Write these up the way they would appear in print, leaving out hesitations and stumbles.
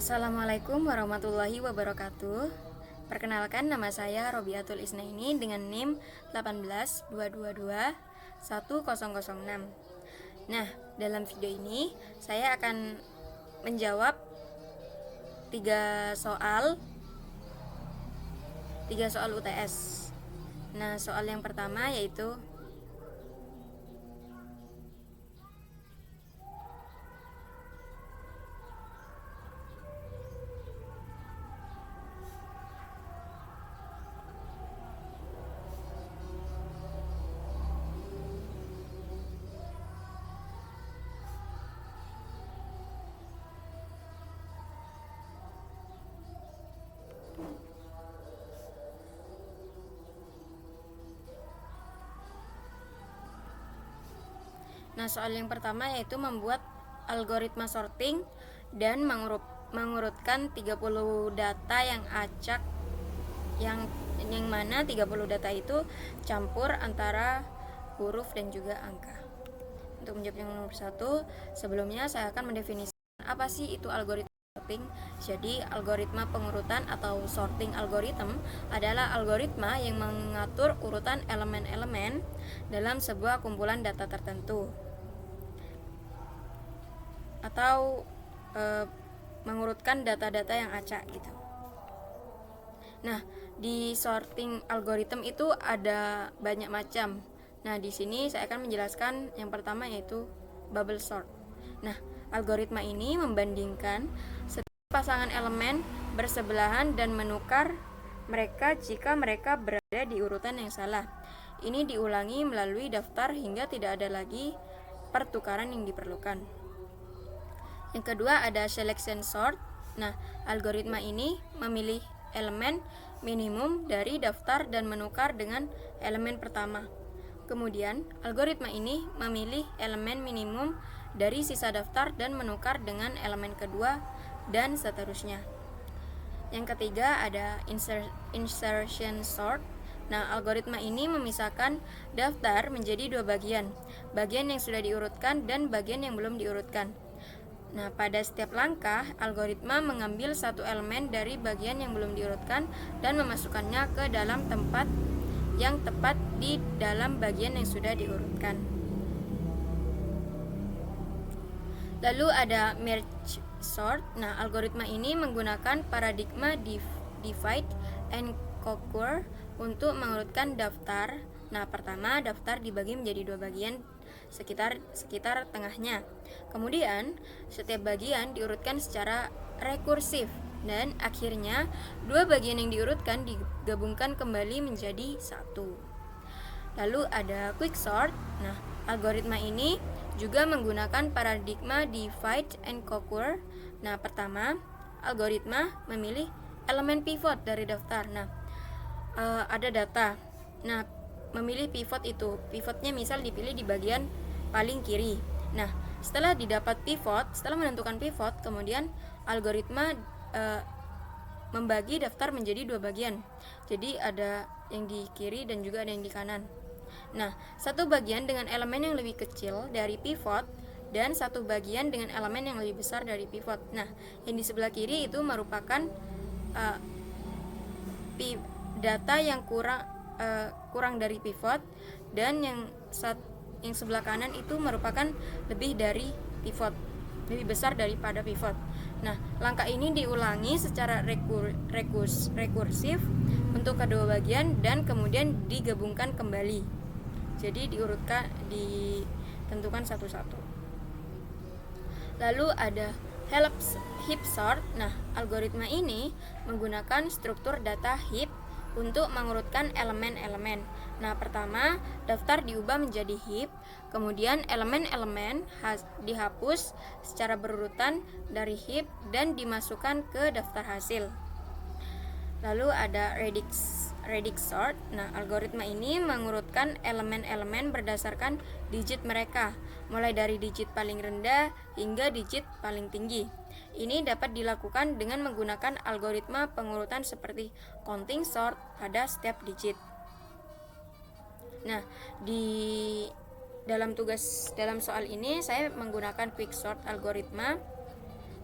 Assalamualaikum warahmatullahi wabarakatuh. Perkenalkan, nama saya Robiatul Isnaini dengan NIM 182221006. Nah, dalam video ini saya akan menjawab tiga soal UTS. Nah, soal yang pertama yaitu soal yang pertama yaitu membuat algoritma sorting dan mengurutkan 30 data yang acak, yang mana 30 data itu campur antara huruf dan juga angka. Untuk menjawab yang nomor 1, sebelumnya saya akan mendefinisikan apa sih itu algoritma sorting. Jadi, algoritma pengurutan atau sorting algorithm adalah algoritma yang mengatur urutan elemen-elemen dalam sebuah kumpulan data tertentu, atau mengurutkan data-data yang acak gitu. Nah, di sorting algorithm itu ada banyak macam. Nah, di sini saya akan menjelaskan yang pertama yaitu bubble sort. Nah, algoritma ini membandingkan setiap pasangan elemen bersebelahan dan menukar mereka jika mereka berada di urutan yang salah. Ini diulangi melalui daftar hingga tidak ada lagi pertukaran yang diperlukan. Yang kedua ada selection sort. Nah, algoritma ini memilih elemen minimum dari daftar dan menukar dengan elemen pertama. Kemudian, algoritma ini memilih elemen minimum dari sisa daftar dan menukar dengan elemen kedua, dan seterusnya. Yang ketiga ada insertion sort. Nah, algoritma ini memisahkan daftar menjadi dua bagian yang sudah diurutkan dan bagian yang belum diurutkan. Nah, pada setiap langkah, algoritma mengambil satu elemen dari bagian yang belum diurutkan dan memasukkannya ke dalam tempat yang tepat di dalam bagian yang sudah diurutkan. Lalu ada merge sort. Nah, algoritma ini menggunakan paradigma divide and conquer untuk mengurutkan daftar. Nah, pertama daftar dibagi menjadi dua bagian sekitar tengahnya. Kemudian, setiap bagian diurutkan secara rekursif dan akhirnya dua bagian yang diurutkan digabungkan kembali menjadi satu. Lalu ada quicksort. Nah, algoritma ini juga menggunakan paradigma divide and conquer. Nah, pertama, algoritma memilih elemen pivot dari daftar. Nah, ada data. Nah, memilih pivot itu. Pivotnya misal dipilih di bagian paling kiri. Nah, setelah menentukan pivot, kemudian algoritma membagi daftar menjadi dua bagian. Jadi ada yang di kiri dan juga ada yang di kanan. Nah, satu bagian dengan elemen yang lebih kecil dari pivot dan satu bagian dengan elemen yang lebih besar dari pivot. Nah, yang di sebelah kiri itu merupakan data yang kurang dari pivot, dan yang sebelah kanan itu merupakan lebih dari pivot, lebih besar daripada pivot. Nah, langkah ini diulangi secara rekursif untuk kedua bagian dan kemudian digabungkan kembali. Jadi ditentukan satu-satu. Lalu ada heap sort. Nah, algoritma ini menggunakan struktur data heap untuk mengurutkan elemen-elemen. Nah, pertama, daftar diubah menjadi heap, kemudian elemen-elemen dihapus secara berurutan dari heap dan dimasukkan ke daftar hasil. Lalu ada radix sort. Nah, algoritma ini mengurutkan elemen-elemen berdasarkan digit mereka, mulai dari digit paling rendah hingga digit paling tinggi. Ini dapat dilakukan dengan menggunakan algoritma pengurutan seperti counting sort pada setiap digit. Nah, dalam soal ini saya menggunakan quicksort algoritma.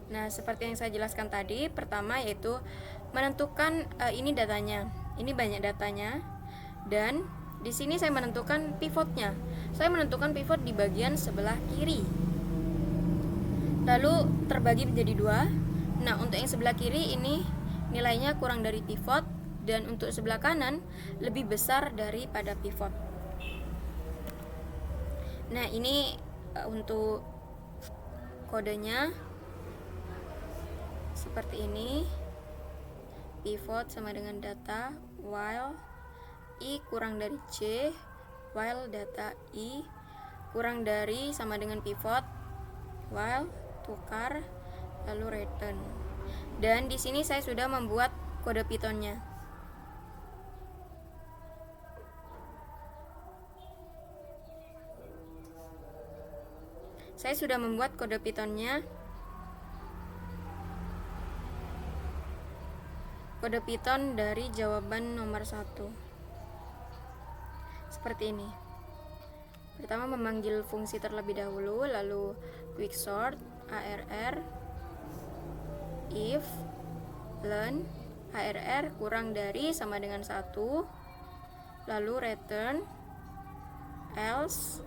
Nah, seperti yang saya jelaskan tadi, pertama yaitu menentukan ini datanya, ini banyak datanya, dan di sini saya menentukan pivotnya. Saya menentukan pivot di bagian sebelah kiri. Lalu terbagi menjadi dua. Nah, untuk yang sebelah kiri ini nilainya kurang dari pivot, dan untuk sebelah kanan lebih besar daripada pivot. Nah, ini untuk kodenya seperti ini. Pivot sama dengan data while I kurang dari C, while data I kurang dari sama dengan pivot, while tukar, lalu return. Dan di sini saya sudah membuat kode Pythonnya. Saya sudah membuat kode Pythonnya. Kode Python dari jawaban nomor 1 seperti ini. Pertama memanggil fungsi terlebih dahulu, lalu quicksort arr if len arr kurang dari sama dengan 1, lalu return else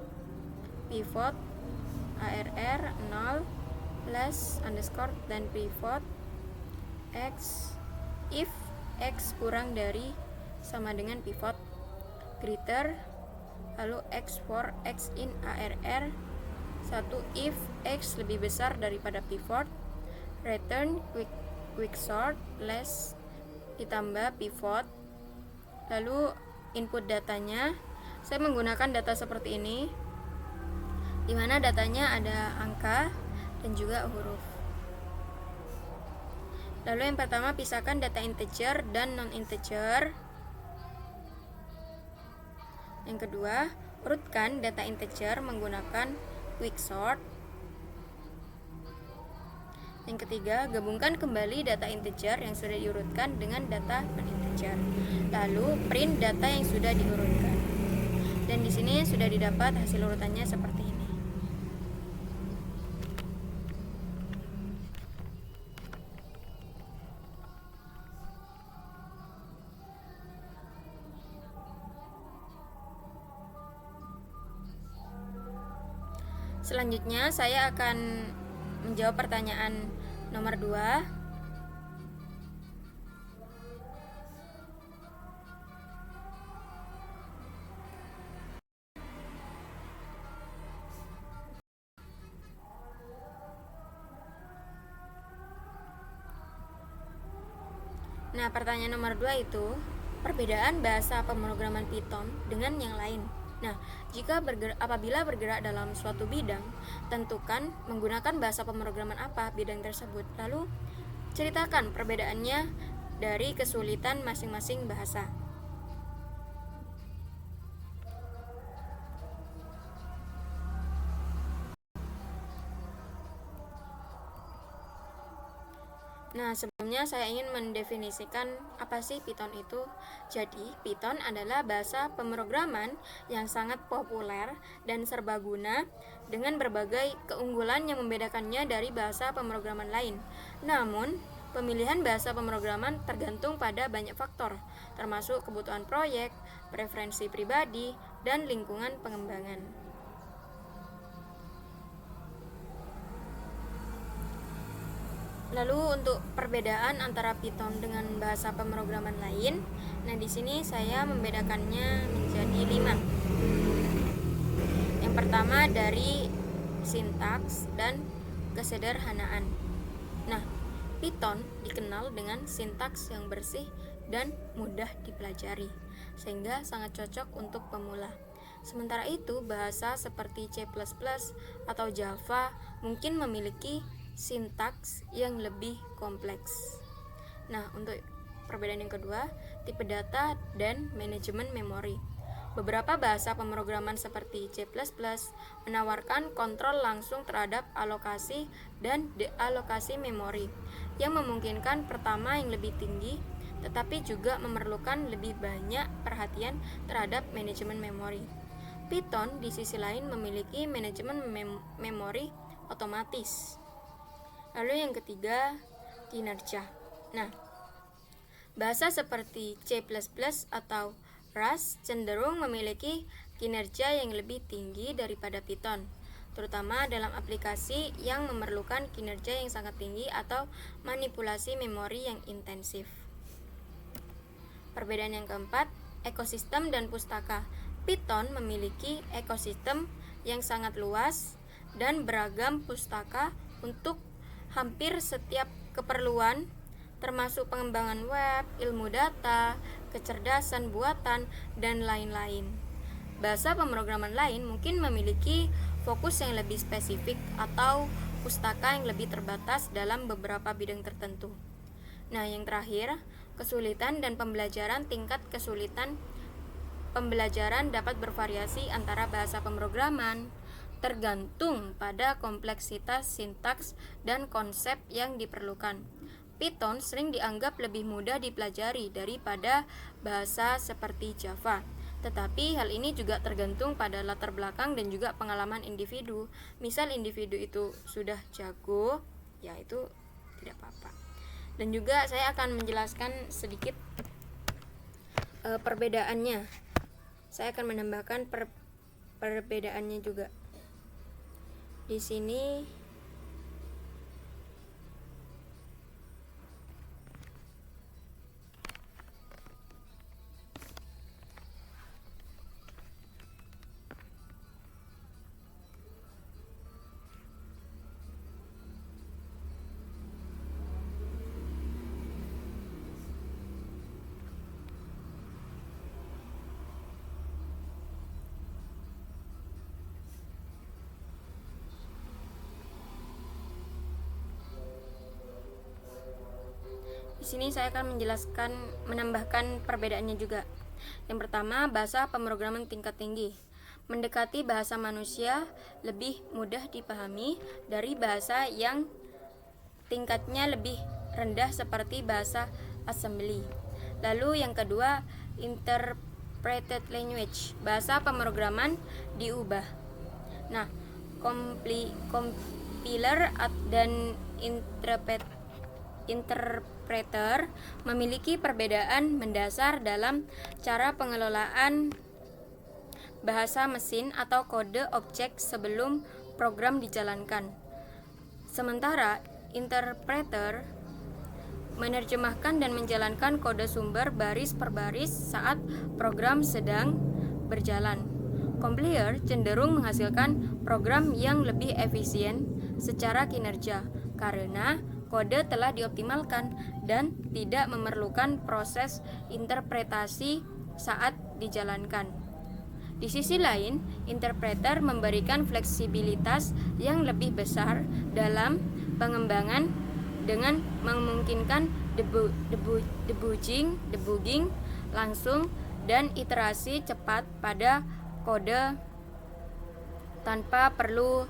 pivot arr 0 plus underscore dan pivot x if x kurang dari sama dengan pivot greater, lalu x for x in arr 1 if x lebih besar daripada pivot, return quicksort less ditambah pivot. Lalu input datanya saya menggunakan data seperti ini, dimana datanya ada angka dan juga huruf. Lalu yang pertama pisahkan data integer dan non-integer. Yang kedua, urutkan data integer menggunakan quicksort. Yang ketiga, gabungkan kembali data integer yang sudah diurutkan dengan data non-integer. Lalu print data yang sudah diurutkan. Dan di sini sudah didapat hasil urutannya seperti ini. Selanjutnya saya akan menjawab pertanyaan nomor 2. Nah, pertanyaan nomor 2 itu perbedaan bahasa pemrograman Python dengan yang lain. Nah, apabila bergerak dalam suatu bidang, tentukan menggunakan bahasa pemrograman apa bidang tersebut. Lalu, ceritakan perbedaannya dari kesulitan masing-masing bahasa. Nah, sebelumnya saya ingin mendefinisikan apa sih Python itu. Jadi, Python adalah bahasa pemrograman yang sangat populer dan serbaguna dengan berbagai keunggulan yang membedakannya dari bahasa pemrograman lain. Namun, pemilihan bahasa pemrograman tergantung pada banyak faktor, termasuk kebutuhan proyek, preferensi pribadi, dan lingkungan pengembangan. Lalu untuk perbedaan antara Python dengan bahasa pemrograman lain, nah di sini saya membedakannya menjadi 5. Yang pertama dari sintaks dan kesederhanaan. Nah, Python dikenal dengan sintaks yang bersih dan mudah dipelajari, sehingga sangat cocok untuk pemula. Sementara itu, bahasa seperti C++ atau Java mungkin memiliki sintaks yang lebih kompleks. Nah, untuk perbedaan yang kedua, tipe data dan manajemen memori. Beberapa bahasa pemrograman seperti C++ menawarkan kontrol langsung terhadap alokasi dan dealokasi memori, yang memungkinkan pertama yang lebih tinggi, tetapi juga memerlukan lebih banyak perhatian terhadap manajemen memori. Python di sisi lain memiliki manajemen memori otomatis. Lalu yang ketiga, kinerja. Nah, bahasa seperti C++ atau Rust cenderung memiliki kinerja yang lebih tinggi daripada Python, terutama dalam aplikasi yang memerlukan kinerja yang sangat tinggi atau manipulasi memori yang intensif. Perbedaan yang keempat, ekosistem dan pustaka. Python memiliki ekosistem yang sangat luas dan beragam pustaka untuk hampir setiap keperluan, termasuk pengembangan web, ilmu data, kecerdasan buatan, dan lain-lain. Bahasa pemrograman lain mungkin memiliki fokus yang lebih spesifik atau pustaka yang lebih terbatas dalam beberapa bidang tertentu. Nah, yang terakhir, kesulitan dan pembelajaran. Tingkat kesulitan pembelajaran dapat bervariasi antara bahasa pemrograman, tergantung pada kompleksitas sintaks dan konsep yang diperlukan. Python sering dianggap lebih mudah dipelajari daripada bahasa seperti Java. Tetapi hal ini juga tergantung pada latar belakang dan juga pengalaman individu. Misal individu itu sudah jago, ya itu tidak apa-apa. Dan juga saya akan menjelaskan sedikit perbedaannya. Saya akan menambahkan perbedaannya juga. Di sini saya akan menambahkan perbedaannya juga. Yang pertama, bahasa pemrograman tingkat tinggi. Mendekati bahasa manusia, lebih mudah dipahami dari bahasa yang tingkatnya lebih rendah seperti bahasa assembly. Lalu yang kedua, interpreted language. Bahasa pemrograman diubah. Nah, compiler dan interpreter memiliki perbedaan mendasar dalam cara pengelolaan bahasa mesin atau kode objek sebelum program dijalankan. Sementara interpreter menerjemahkan dan menjalankan kode sumber baris per baris saat program sedang berjalan. Compiler cenderung menghasilkan program yang lebih efisien secara kinerja karena kode telah dioptimalkan dan tidak memerlukan proses interpretasi saat dijalankan. Di sisi lain, interpreter memberikan fleksibilitas yang lebih besar dalam pengembangan dengan memungkinkan debugging langsung dan iterasi cepat pada kode tanpa perlu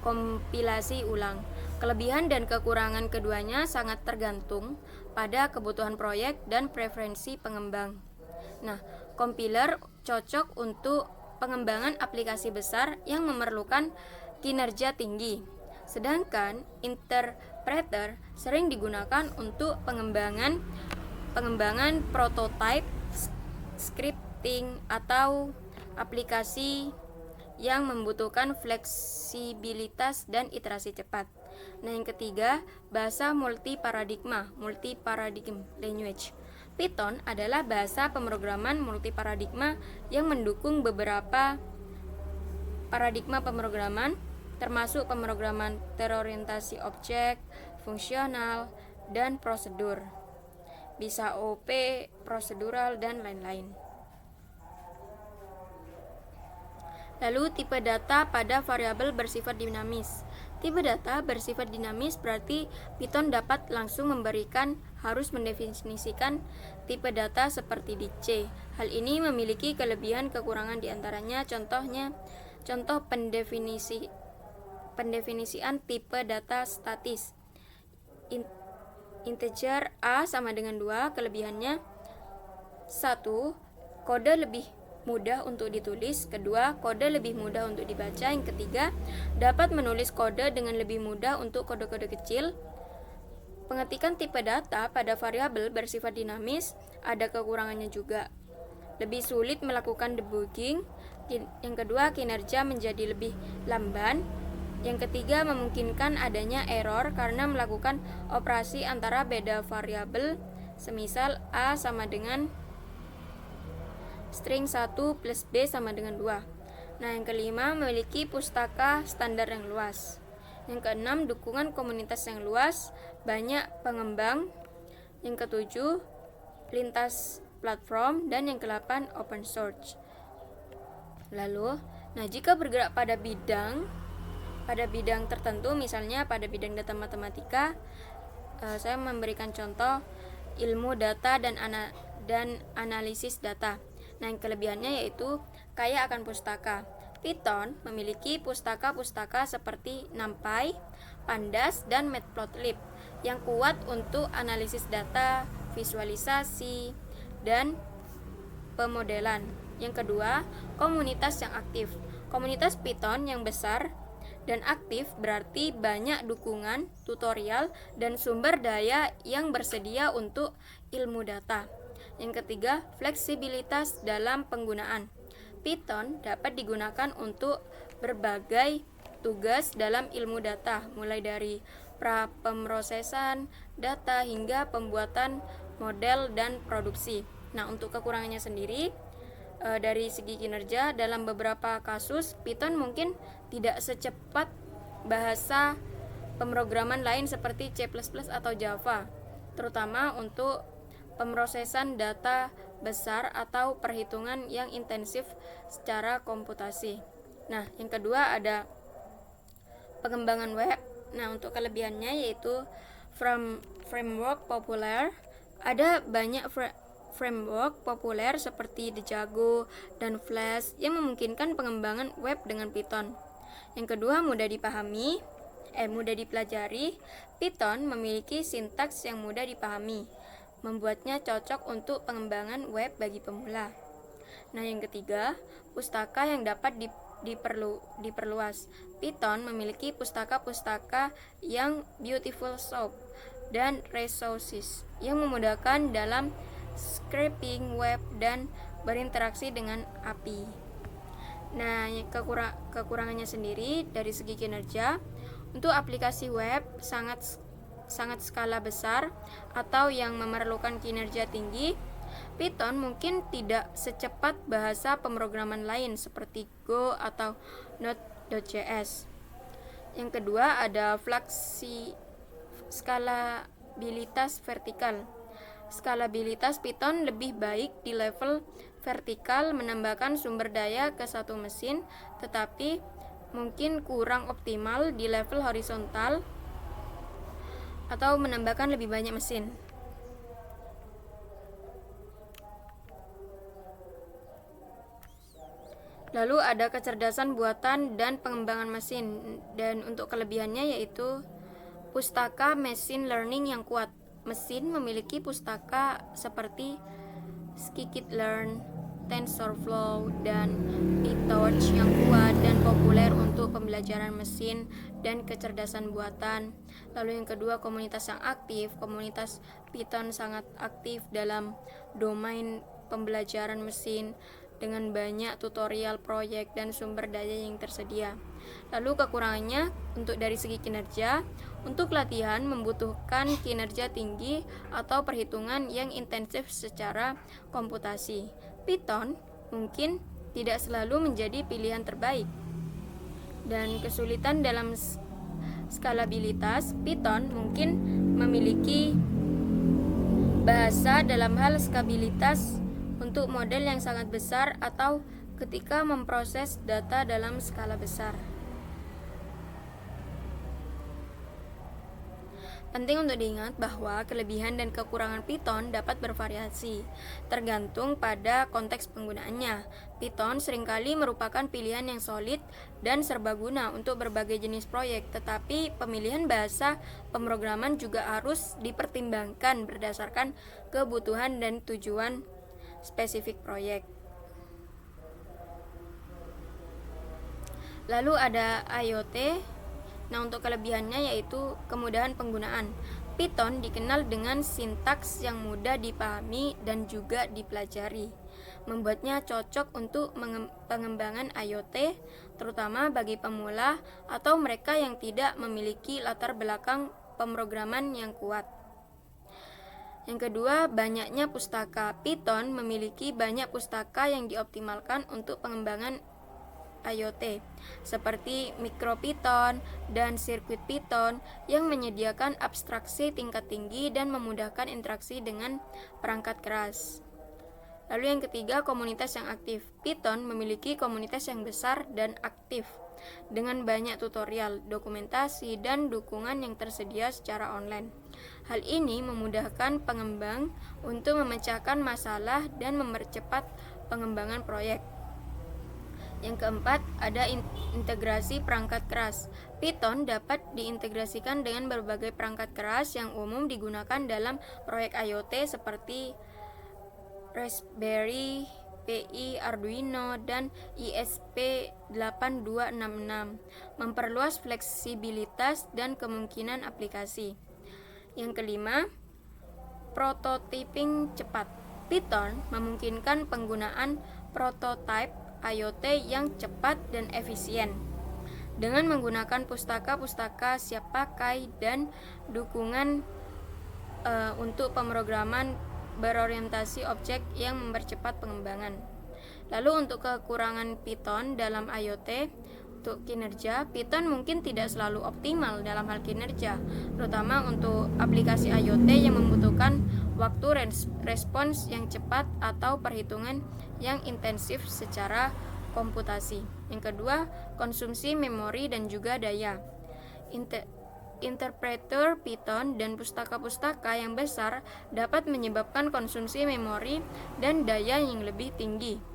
kompilasi ulang. Kelebihan dan kekurangan keduanya sangat tergantung pada kebutuhan proyek dan preferensi pengembang. Nah, compiler cocok untuk pengembangan aplikasi besar yang memerlukan kinerja tinggi. Sedangkan interpreter sering digunakan untuk pengembangan prototype, scripting, atau aplikasi yang membutuhkan fleksibilitas dan iterasi cepat. Nah, yang ketiga, bahasa multiparadigm language. Python adalah bahasa pemrograman multiparadigma yang mendukung beberapa paradigma pemrograman, termasuk pemrograman terorientasi objek, fungsional, dan prosedur. Bisa OP, prosedural, dan lain-lain. Lalu tipe data pada variabel bersifat dinamis. Tipe data bersifat dinamis berarti Python dapat langsung harus mendefinisikan tipe data seperti di C. Hal ini memiliki kelebihan kekurangan diantaranya contoh pendefinisian tipe data statis. Integer A sama dengan 2, kelebihannya 1. Kode lebih mudah untuk ditulis. Kedua, kode lebih mudah untuk dibaca. Yang ketiga, dapat menulis kode dengan lebih mudah untuk kode-kode kecil. Pengetikan tipe data pada variabel bersifat dinamis ada kekurangannya juga. Lebih sulit melakukan debugging. Yang kedua, kinerja menjadi lebih lamban. Yang ketiga, memungkinkan adanya error karena melakukan operasi antara beda variabel, semisal A sama dengan string 1 plus B sama dengan 2. Nah, yang kelima, memiliki pustaka standar yang luas. Yang keenam, dukungan komunitas yang luas, banyak pengembang. Yang ketujuh, lintas platform. Dan yang ke-8, open source. Lalu, jika bergerak pada bidang tertentu, misalnya pada bidang data matematika, saya memberikan contoh ilmu data dan analisis data. Nah, yang kelebihannya yaitu kaya akan pustaka. Python memiliki pustaka-pustaka seperti NumPy, Pandas, dan Matplotlib yang kuat untuk analisis data, visualisasi, dan pemodelan. Yang kedua, komunitas yang aktif. Komunitas Python yang besar dan aktif berarti banyak dukungan, tutorial, dan sumber daya yang bersedia untuk ilmu data. Yang ketiga, fleksibilitas dalam penggunaan. Python dapat digunakan untuk berbagai tugas dalam ilmu data, mulai dari pemrosesan data hingga pembuatan model dan produksi. Nah, untuk kekurangannya sendiri, dari segi kinerja, dalam beberapa kasus Python mungkin tidak secepat bahasa pemrograman lain seperti C++ atau Java, terutama untuk pemrosesan data besar atau perhitungan yang intensif secara komputasi. Nah, yang kedua ada pengembangan web. Nah, untuk kelebihannya yaitu framework populer. Ada banyak framework populer seperti Django dan Flash yang memungkinkan pengembangan web dengan Python. Yang kedua, mudah dipelajari. Python memiliki sintaks yang mudah dipahami, membuatnya cocok untuk pengembangan web bagi pemula. Nah, yang ketiga, pustaka yang dapat diperluas. Python memiliki pustaka-pustaka yang Beautiful Soup dan Resources yang memudahkan dalam scraping web dan berinteraksi dengan API. Nah, kekurangannya sendiri dari segi kinerja, untuk aplikasi web sangat skala besar atau yang memerlukan kinerja tinggi, Python mungkin tidak secepat bahasa pemrograman lain seperti Go atau Node.js. Yang kedua ada skalabilitas vertikal. Skalabilitas Python lebih baik di level vertikal, menambahkan sumber daya ke satu mesin, tetapi mungkin kurang optimal di level horizontal atau menambahkan lebih banyak mesin. Lalu ada kecerdasan buatan dan pengembangan mesin, dan untuk kelebihannya yaitu pustaka machine learning yang kuat. Mesin memiliki pustaka seperti scikit-learn, TensorFlow, dan PyTorch yang kuat dan populer untuk pembelajaran mesin dan kecerdasan buatan. Lalu yang kedua, komunitas yang aktif. Komunitas Python sangat aktif dalam domain pembelajaran mesin dengan banyak tutorial, proyek, dan sumber daya yang tersedia. Lalu kekurangannya untuk dari segi kinerja, untuk latihan membutuhkan kinerja tinggi atau perhitungan yang intensif secara komputasi. Python mungkin tidak selalu menjadi pilihan terbaik. Dan kesulitan dalam skalabilitas, Python mungkin memiliki bahasa dalam hal skalabilitas untuk model yang sangat besar atau ketika memproses data dalam skala besar. Penting untuk diingat bahwa kelebihan dan kekurangan Python dapat bervariasi, tergantung pada konteks penggunaannya. Python seringkali merupakan pilihan yang solid dan serbaguna untuk berbagai jenis proyek, tetapi pemilihan bahasa pemrograman juga harus dipertimbangkan berdasarkan kebutuhan dan tujuan spesifik proyek. Lalu ada IoT. Nah, untuk kelebihannya yaitu kemudahan penggunaan. Python dikenal dengan sintaks yang mudah dipahami dan juga dipelajari, membuatnya cocok untuk pengembangan IoT, terutama bagi pemula atau mereka yang tidak memiliki latar belakang pemrograman yang kuat. Yang kedua, banyaknya pustaka. Python memiliki banyak pustaka yang dioptimalkan untuk pengembangan IoT, seperti MicroPython dan Circuit Python yang menyediakan abstraksi tingkat tinggi dan memudahkan interaksi dengan perangkat keras. Lalu yang ketiga, komunitas yang aktif. Python memiliki komunitas yang besar dan aktif, dengan banyak tutorial, dokumentasi, dan dukungan yang tersedia secara online. Hal ini memudahkan pengembang untuk memecahkan masalah dan mempercepat pengembangan proyek. Yang keempat, ada integrasi perangkat keras. Python dapat diintegrasikan dengan berbagai perangkat keras yang umum digunakan dalam proyek IoT seperti Raspberry Pi, Arduino, dan ESP8266, memperluas fleksibilitas dan kemungkinan aplikasi. Yang kelima, prototyping cepat. Python memungkinkan penggunaan prototype IoT yang cepat dan efisien dengan menggunakan pustaka-pustaka siap pakai dan dukungan untuk pemrograman berorientasi objek yang mempercepat pengembangan. Lalu untuk kekurangan Python dalam IoT, untuk kinerja, Python mungkin tidak selalu optimal dalam hal kinerja, terutama untuk aplikasi IoT yang membutuhkan waktu respons yang cepat atau perhitungan yang intensif secara komputasi. Yang kedua, konsumsi memori dan juga daya. Interpreter Python dan pustaka-pustaka yang besar dapat menyebabkan konsumsi memori dan daya yang lebih tinggi.